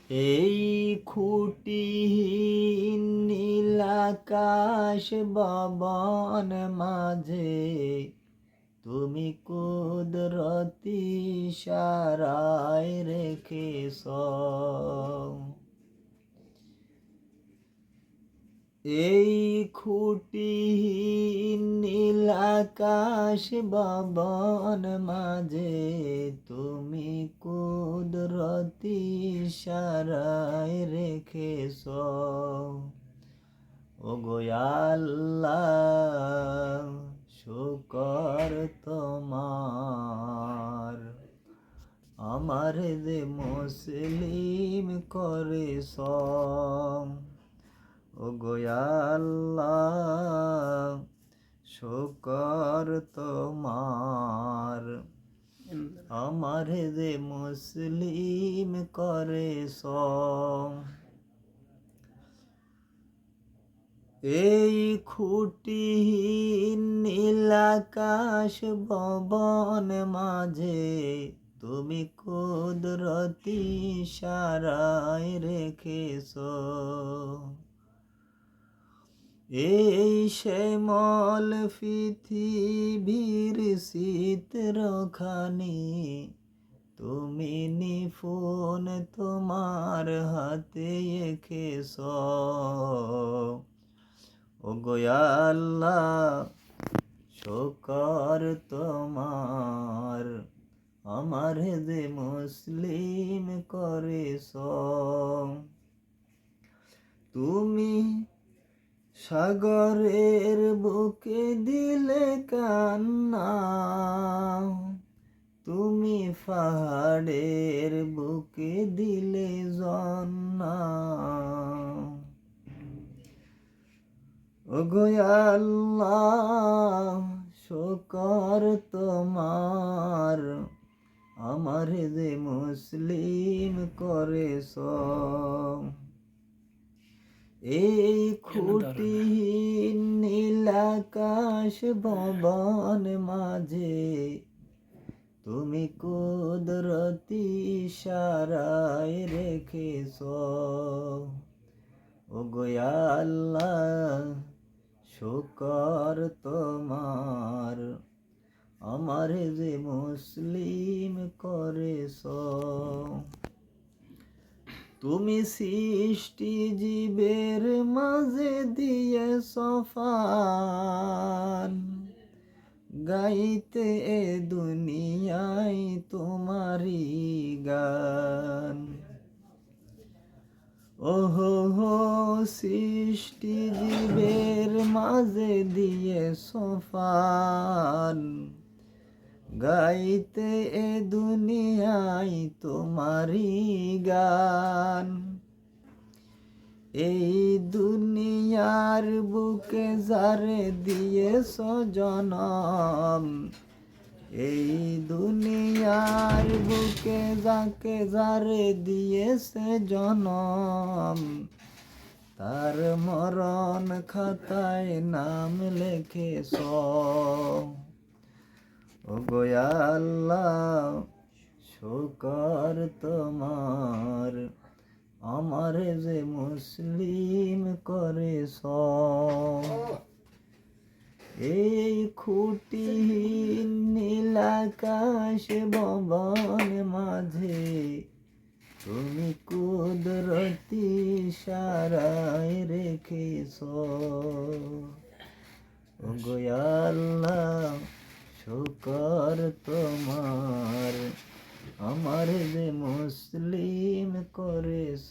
এই খুঁটিহীন নীলাকাশ ভবন মাঝে তুমি কুদরতি ইশারায় রেখেছ। এই খুঁটিহীন নীলাকাশ ভবন মাঝে তুমি কুদরতি ইশারায় রেখেছ। ওগো আল্লাহ শুকর তোমার, আমার যে মুসলিম করেছ। ওগো আল্লাহ শুকর তোমার, আমার যে মুসলিম করেছ। এই খুঁটিহীন নীলাকাশ ভবন মাঝে তুমি কুদরতি ইশারায় রেখেছ। এই শ্যামল পৃথিবীর চিত্রখানি তুমি নিপুণ তোমার হাতে এঁকেছ। ওগো আল্লাহ শুকর তোমার, আমার যে মুসলিম করেছ। তুমি সাগরের বুকে দিলে কান্না, তুমি পাহাড়ের বুকে দিলে জন্না। ওগো আল্লাহ শুকর তোমার, আমার যে মুসলিম করেছ। এই খুঁটিহীন নীলাকাশ ভবন মাঝে তুমি কুদরতি ইশারায় রেখেছ। ওগো আল্লাহ শুকর তোমার, আমার যে মুসলিম করেছ। তুমি সৃষ্টি জীবের মাঝে দিয়েছ ফান, গাইতে এ দুনিয়ায় তোমারি গান। ওহো হো সৃষ্টি জীবের মাঝে দিয়েছ ফান, গাইতে এ দুনিয়ায় তোমারি গান। এই দুনিয়ার বুকে যারে দিয়েছ জনম, এই দুনিয়ার বুকে যাকে যারে দিয়েছে জনম, তার মরণ খাতায় নাম লেখেছ। ওগো আল্লাহ শুকর তোমার, আমার যে মুসলিম করেছ। এই খুঁটিহীন নীলাকাশ ভবন মাঝে তুমি কুদরতি ইশারায় রেখেছ। ওগো আল্লাহ শুকর তোমার, আমার যে মুসলিম করেছ।